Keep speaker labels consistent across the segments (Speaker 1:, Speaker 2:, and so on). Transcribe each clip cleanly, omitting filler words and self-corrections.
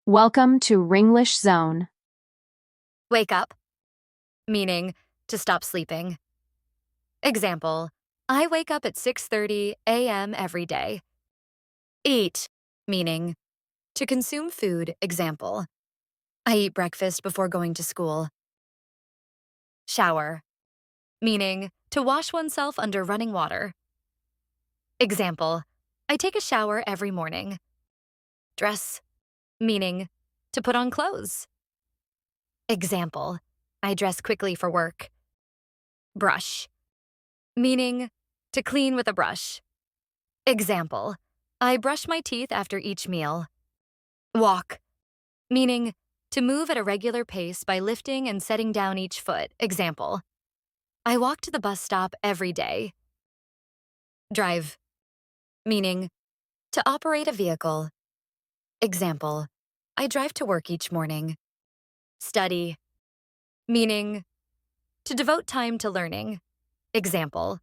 Speaker 1: Welcome to Ringlish Zone.
Speaker 2: Wake up, meaning to stop sleeping. Example, I wake up at 6:30 a.m. every day. Eat, meaning to consume food. Example, I eat breakfast before going to school. Shower, meaning to wash oneself under running water. Example, I take a shower every morning. Dress, meaning to put on clothes. Example, I dress quickly for work. Brush, meaning to clean with a brush. Example, I brush my teeth after each meal. Walk, meaning to move at a regular pace by lifting and setting down each foot. Example, I walk to the bus stop every day. Drive, meaning to operate a vehicle. Example, I drive to work each morning. Study, meaning to devote time to learning. Example,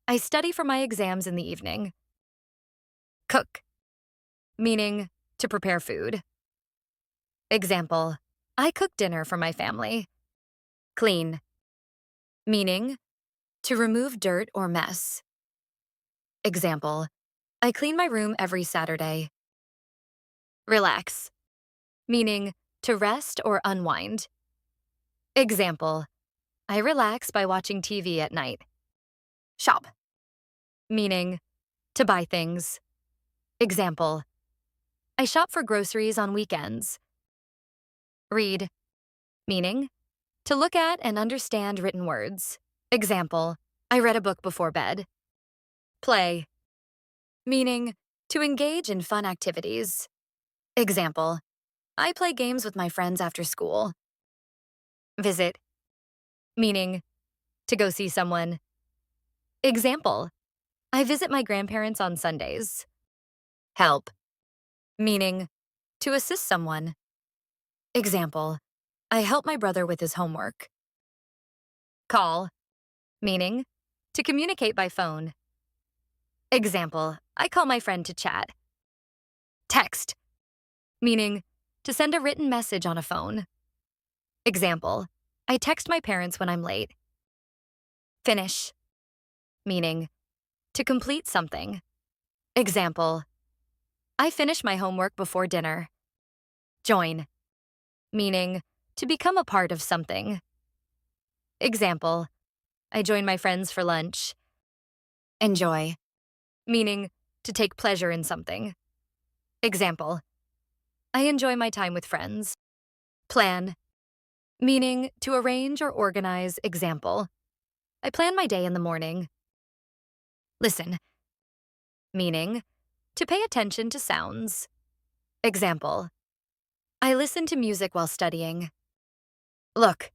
Speaker 2: I study for my exams in the evening. Cook, meaning to prepare food. Example, I cook dinner for my family. Clean, meaning to remove dirt or mess. Example, I clean my room every Saturday. Relax, meaning to rest or unwind. Example, I relax by watching TV at night. Shop, meaning to buy things. Example, I shop for groceries on weekends. Read, meaning to look at and understand written words. Example, I read a book before bed. Play, meaning to engage in fun activities. Example, I play games with my friends after school. Visit, meaning to go see someone. Example, I visit my grandparents on Sundays. Help, meaning to assist someone. Example, I help my brother with his homework. Call, meaning to communicate by phone. Example, I call my friend to chat. Text, meaning to send a written message on a phone. Example, I text my parents when I'm late. Finish, meaning to complete something. Example, I finish my homework before dinner. Join, meaning to become a part of something. Example, I join my friends for lunch. Enjoy, meaning to take pleasure in something. Example, I enjoy my time with friends. Plan, meaning to arrange or organize. Example, I plan my day in the morning. Listen, meaning to pay attention to sounds. Example, I listen to music while studying. Look,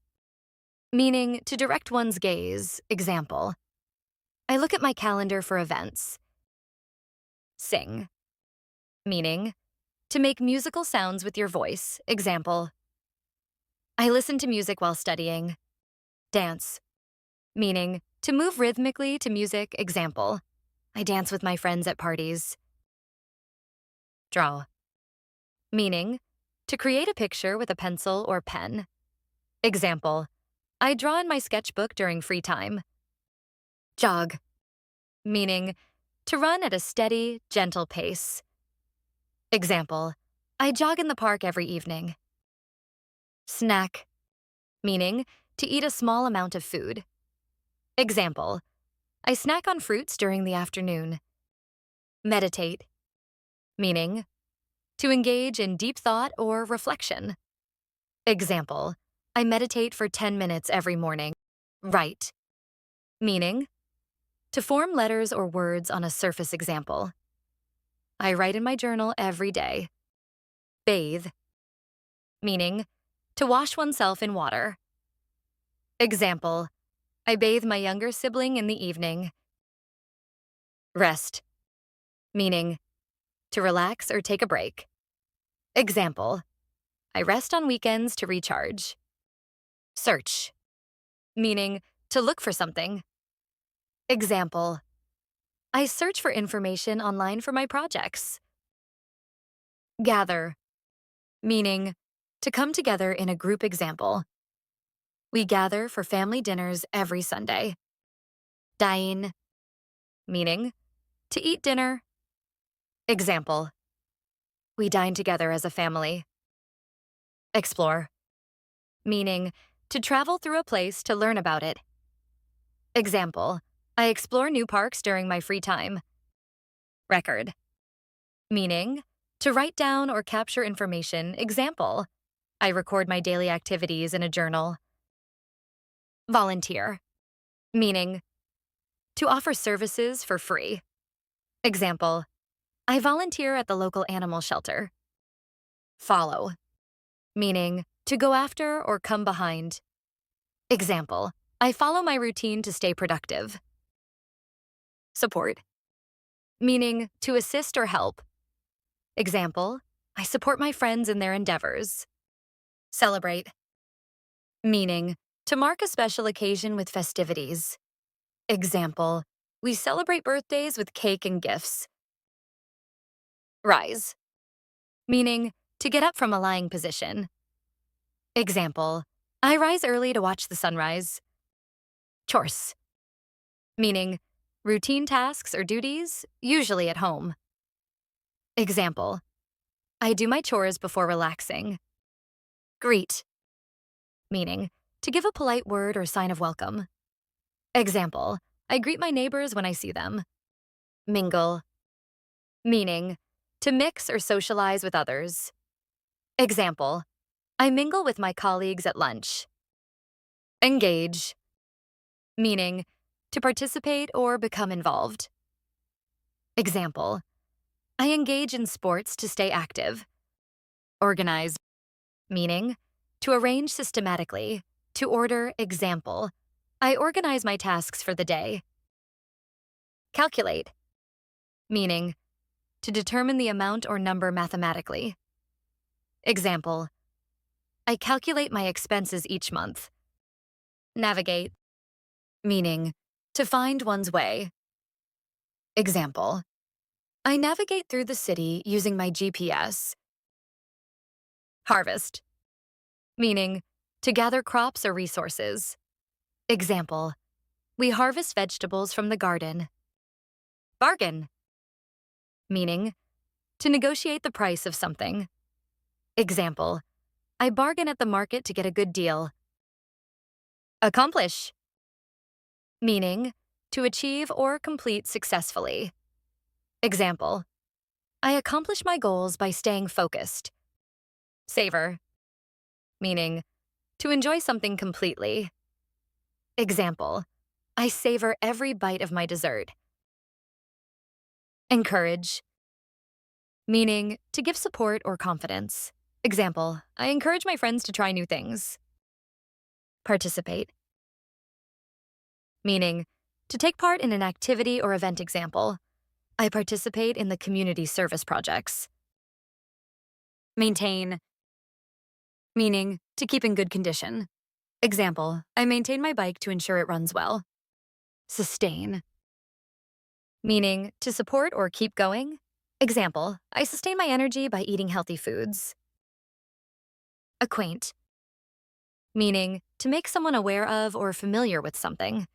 Speaker 2: meaning to direct one's gaze. Example, I look at my calendar for events. Sing, meaning to make musical sounds with your voice. Example, I listen to music while studying. Dance, meaning to move rhythmically to music. Example, I dance with my friends at parties. Draw, meaning to create a picture with a pencil or pen. Example, I draw in my sketchbook during free time. Jog, meaning to run at a steady, gentle pace. Example, I jog in the park every evening. Snack, meaning to eat a small amount of food. Example, I snack on fruits during the afternoon. Meditate, meaning to engage in deep thought or reflection. Example, I meditate for 10 minutes every morning. Write, meaning to form letters or words on a surface. Example, I write in my journal every day. Bathe, meaning to wash oneself in water. Example, I bathe my younger sibling in the evening. Rest, meaning to relax or take a break. Example, I rest on weekends to recharge. Search, meaning to look for something. Example, I search for information online for my projects. Gather, meaning to come together in a group. Example, we gather for family dinners every Sunday. Dine, meaning to eat dinner. Example, we dine together as a family. Explore, meaning to travel through a place to learn about it. Example, I explore new parks during my free time. Record, meaning to write down or capture information. Example, I record my daily activities in a journal. Volunteer, meaning to offer services for free. Example, I volunteer at the local animal shelter. Follow, meaning to go after or come behind. Example, I follow my routine to stay productive. Support, meaning to assist or help. Example, I support my friends in their endeavors. Celebrate, meaning to mark a special occasion with festivities. Example, we celebrate birthdays with cake and gifts. Rise, meaning to get up from a lying position. Example, I rise early to watch the sunrise. Chores, meaning routine tasks or duties, usually at home. Example, I do my chores before relaxing. Greet, meaning to give a polite word or sign of welcome. Example, I greet my neighbors when I see them. Mingle, meaning to mix or socialize with others. Example, I mingle with my colleagues at lunch. Engage, meaning to participate or become involved. Example, I engage in sports to stay active. Organize, meaning to arrange systematically, to order. Example, I organize my tasks for the day. Calculate, meaning to determine the amount or number mathematically. Example, I calculate my expenses each month. Navigate, meaning to find one's way. Example, I navigate through the city using my GPS. Harvest, meaning to gather crops or resources. Example, we harvest vegetables from the garden. Bargain, meaning to negotiate the price of something. Example, I bargain at the market to get a good deal. Accomplish, meaning to achieve or complete successfully. Example, I accomplish my goals by staying focused. Savor, meaning to enjoy something completely. Example, I savor every bite of my dessert. Encourage, meaning to give support or confidence. Example, I encourage my friends to try new things. Participate, meaning to take part in an activity or event. Example, I participate in the community service projects. Maintain, meaning to keep in good condition. Example, I maintain my bike to ensure it runs well. Sustain, meaning to support or keep going. Example, I sustain my energy by eating healthy foods. Acquaint, meaning to make someone aware of or familiar with something.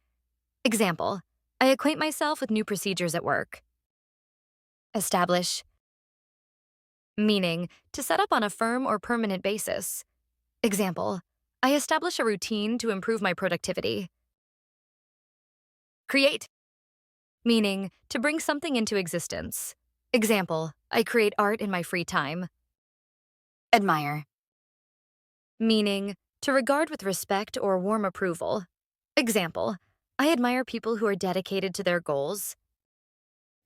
Speaker 2: Example, I acquaint myself with new procedures at work. Establish, meaning to set up on a firm or permanent basis. Example, I establish a routine to improve my productivity. Create, meaning to bring something into existence. Example, I create art in my free time. Admire, meaning to regard with respect or warm approval. Example, I admire people who are dedicated to their goals.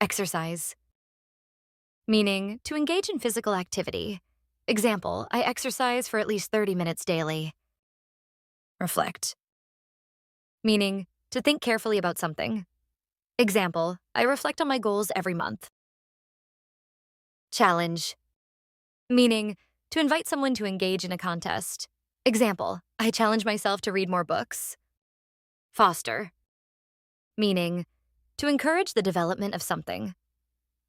Speaker 2: Exercise, meaning to engage in physical activity. Example, I exercise for at least 30 minutes daily. Reflect, meaning to think carefully about something. Example, I reflect on my goals every month. Challenge, meaning to invite someone to engage in a contest. Example, I challenge myself to read more books. Foster, meaning to encourage the development of something.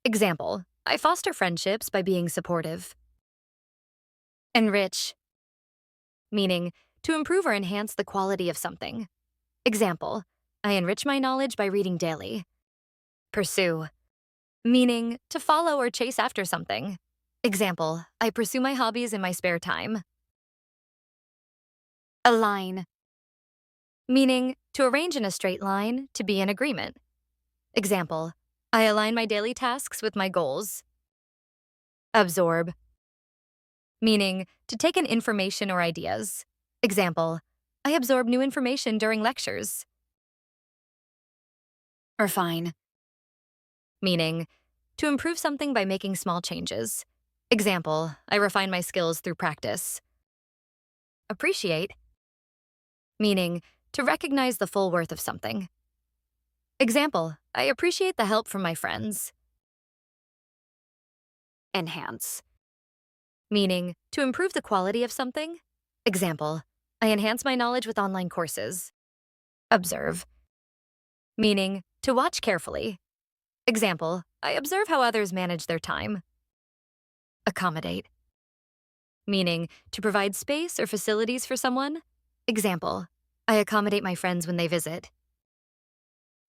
Speaker 2: Example, I foster friendships by being supportive. Enrich, meaning to improve or enhance the quality of something. Example, I enrich my knowledge by reading daily. Pursue, meaning to follow or chase after something. Example, I pursue my hobbies in my spare time. Align, meaning to arrange in a straight line, to be in agreement. Example, I align my daily tasks with my goals. Absorb, meaning to take in information or ideas. Example, I absorb new information during lectures. Refine, meaning to improve something by making small changes. Example, I refine my skills through practice. Appreciate, meaning to recognize the full worth of something. Example, I appreciate the help from my friends. Enhance, meaning to improve the quality of something. Example, I enhance my knowledge with online courses. Observe, meaning to watch carefully. Example, I observe how others manage their time. Accommodate, meaning to provide space or facilities for someone. Example, I accommodate my friends when they visit.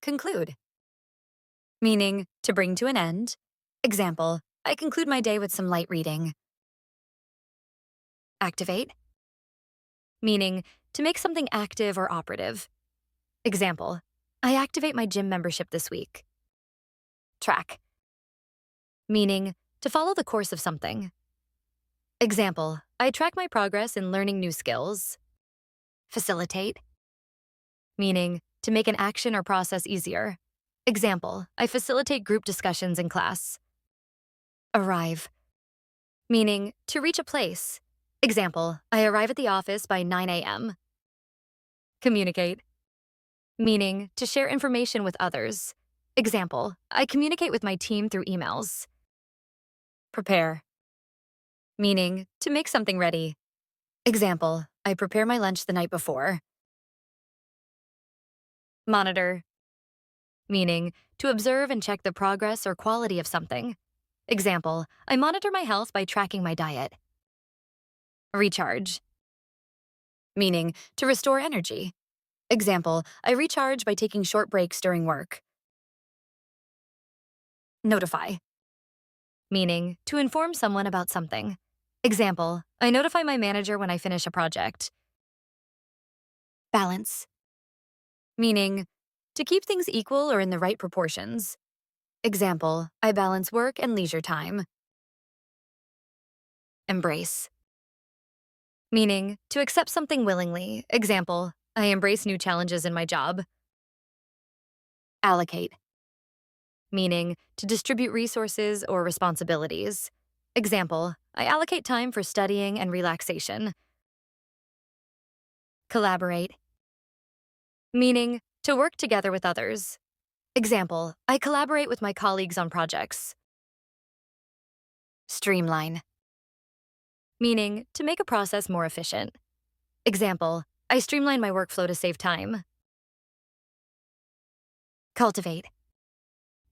Speaker 2: Conclude, meaning to bring to an end. Example, I conclude my day with some light reading. Activate, meaning to make something active or operative. Example, I activate my gym membership this week. Track, meaning to follow the course of something. Example, I track my progress in learning new skills. Facilitate, meaning to make an action or process easier. Example, I facilitate group discussions in class. Arrive, meaning to reach a place. Example, I arrive at the office by 9 a.m. Communicate, meaning to share information with others. Example, I communicate with my team through emails. Prepare, meaning to make something ready. Example, I prepare my lunch the night before. Monitor, meaning to observe and check the progress or quality of something. Example, I monitor my health by tracking my diet. Recharge, meaning to restore energy. Example, I recharge by taking short breaks during work. Notify, meaning to inform someone about something. Example, I notify my manager when I finish a project. Balance, meaning to keep things equal or in the right proportions. Example, I balance work and leisure time. Embrace, meaning to accept something willingly. Example, I embrace new challenges in my job. Allocate, meaning to distribute resources or responsibilities. Example, I allocate time for studying and relaxation. Collaborate, meaning to work together with others. Example, I collaborate with my colleagues on projects. Streamline, meaning to make a process more efficient. Example, I streamline my workflow to save time. Cultivate,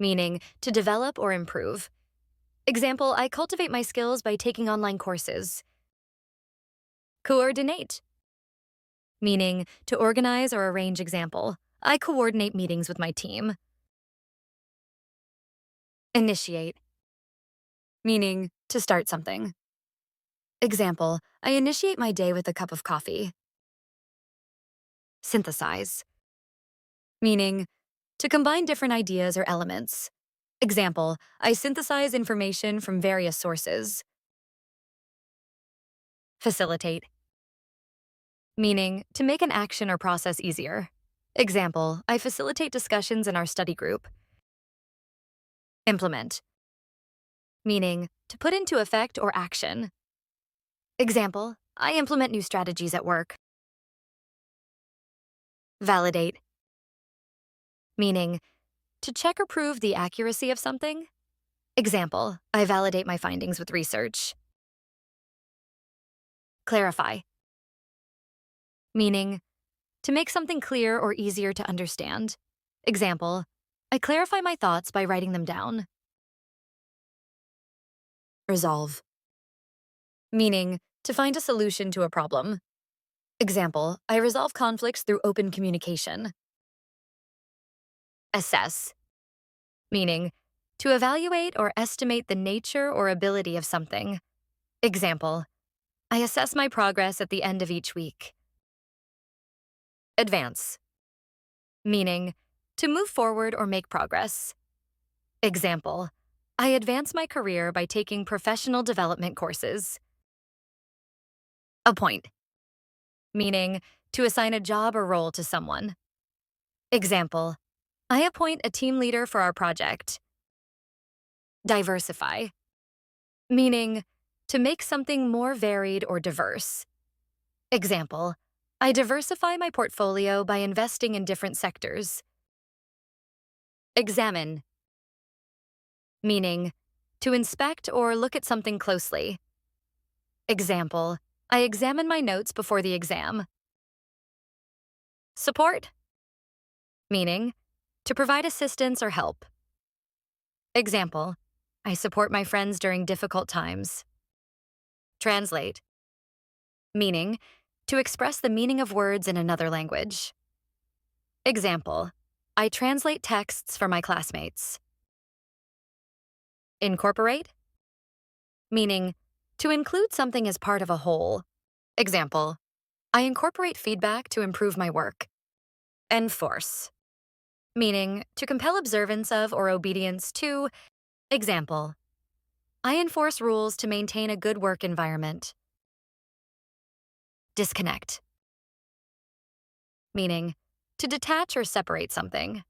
Speaker 2: meaning to develop or improve. Example, I cultivate my skills by taking online courses. Coordinate, meaning to organize or arrange. Example, I coordinate meetings with my team. Initiate, meaning to start something. Example, I initiate my day with a cup of coffee. Synthesize, meaning to combine different ideas or elements. Example, I synthesize information from various sources. Facilitate, meaning to make an action or process easier. Example, I facilitate discussions in our study group. Implement, meaning to put into effect or action. Example, I implement new strategies at work. Validate, meaning to check or prove the accuracy of something. Example, I validate my findings with research. Clarify, meaning to make something clear or easier to understand. Example, I clarify my thoughts by writing them down. Resolve, meaning to find a solution to a problem. Example, I resolve conflicts through open communication. Assess, meaning to evaluate or estimate the nature or ability of something. Example, I assess my progress at the end of each week. Advance, meaning to move forward or make progress. Example, I advance my career by taking professional development courses. Appoint, meaning to assign a job or role to someone. Example, I appoint a team leader for our project. Diversify, meaning to make something more varied or diverse. Example, I diversify my portfolio by investing in different sectors. Examine, meaning to inspect or look at something closely. Example, I examine my notes before the exam. Support, meaning to provide assistance or help. Example, I support my friends during difficult times. Translate, meaning to express the meaning of words in another language. Example, I translate texts for my classmates. Incorporate, meaning to include something as part of a whole. Example, I incorporate feedback to improve my work. Enforce, meaning to compel observance of or obedience to. Example, I enforce rules to maintain a good work environment. Disconnect, meaning to detach or separate something.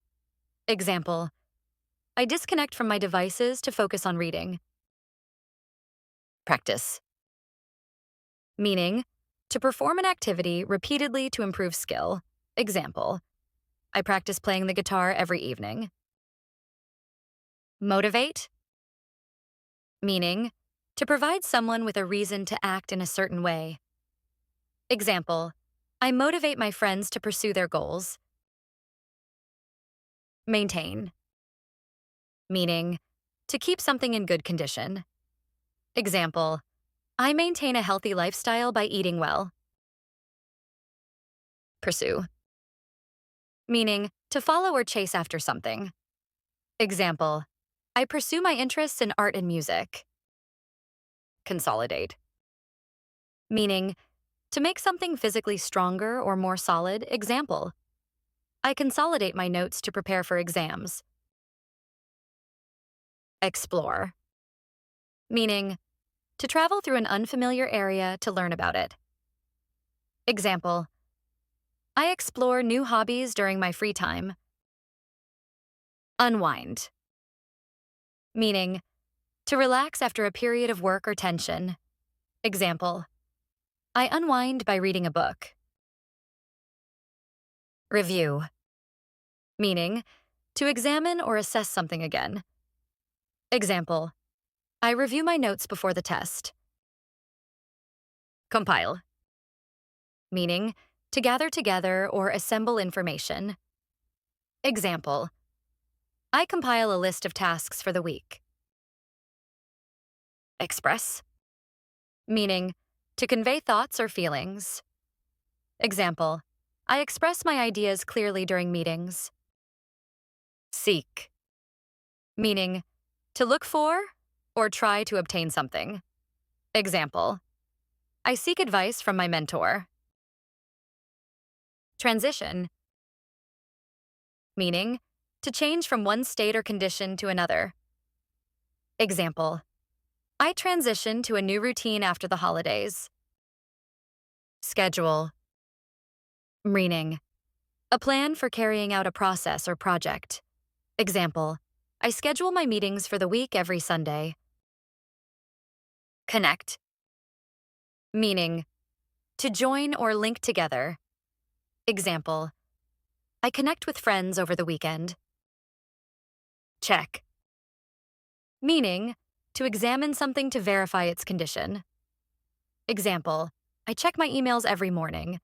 Speaker 2: Example, I disconnect from my devices to focus on reading. Practice, meaning to perform an activity repeatedly to improve skill. Example, I practice playing the guitar every evening. Motivate, meaning to provide someone with a reason to act in a certain way. Example, I motivate my friends to pursue their goals. Maintain, meaning to keep something in good condition. Example, I maintain a healthy lifestyle by eating well. Pursue, meaning to follow or chase after something. Example, I pursue my interests in art and music. Consolidate, meaning to make something physically stronger or more solid. Example, I consolidate my notes to prepare for exams. Explore, meaning to travel through an unfamiliar area to learn about it. Example, I explore new hobbies during my free time. Unwind, meaning to relax after a period of work or tension. Example, I unwind by reading a book. Review, meaning to examine or assess something again. Example, I review my notes before the test. Compile, meaning to gather together or assemble information. Example, I compile a list of tasks for the week. Express, meaning to convey thoughts or feelings. Example, I express my ideas clearly during meetings. Seek, meaning to look for or try to obtain something. Example, I seek advice from my mentor. Transition, meaning to change from one state or condition to another. Example, I transition to a new routine after the holidays. Schedule, meaning a plan for carrying out a process or project. Example, I schedule my meetings for the week every Sunday. Connect, meaning to join or link together. Example, I connect with friends over the weekend. Check, meaning to examine something to verify its condition. Example, I check my emails every morning.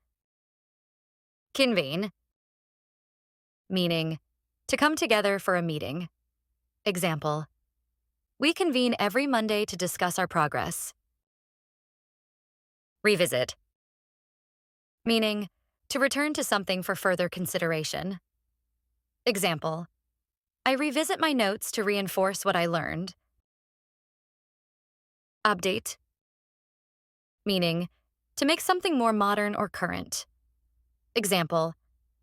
Speaker 2: Convene, meaning to come together for a meeting. Example, we convene every Monday to discuss our progress. Revisit, meaning to return to something for further consideration. Example, I revisit my notes to reinforce what I learned. Update, meaning to make something more modern or current. Example,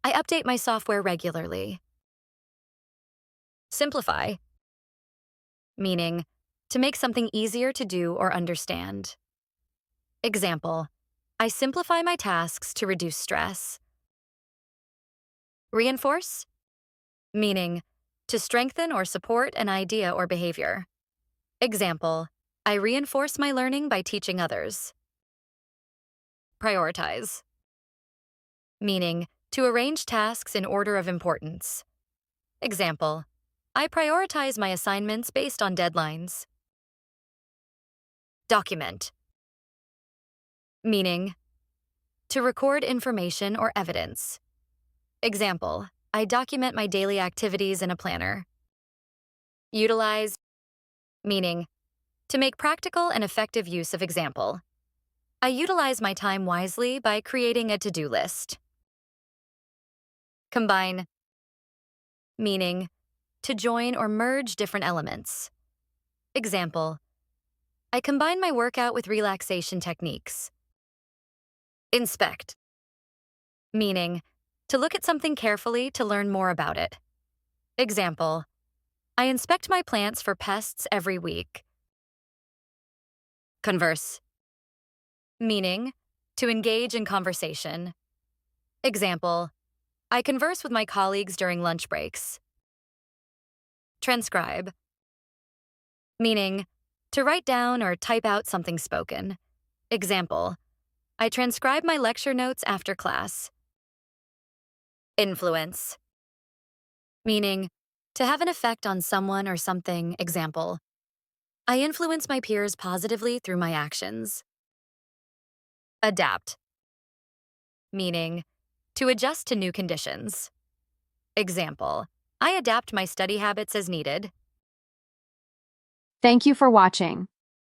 Speaker 2: I update my software regularly. Simplify, meaning to make something easier to do or understand. Example, I simplify my tasks to reduce stress. Reinforce, meaning to strengthen or support an idea or behavior. Example, I reinforce my learning by teaching others. Prioritize, meaning to arrange tasks in order of importance. Example, I prioritize my assignments based on deadlines. Document, meaning to record information or evidence. Example, I document my daily activities in a planner. Utilize, meaning to make practical and effective use of. Example, I utilize my time wisely by creating a to-do list. Combine, meaning to join or merge different elements. Example, I combine my workout with relaxation techniques. Inspect, meaning to look at something carefully to learn more about it. Example, I inspect my plants for pests every week. Converse, meaning to engage in conversation. Example, I converse with my colleagues during lunch breaks. Transcribe, meaning to write down or type out something spoken. Example, I transcribe my lecture notes after class. Influence, meaning to have an effect on someone or something. Example, I influence my peers positively through my actions. Adapt, meaning to adjust to new conditions. Example, I adapt my study habits as needed.
Speaker 1: Thank you for watching.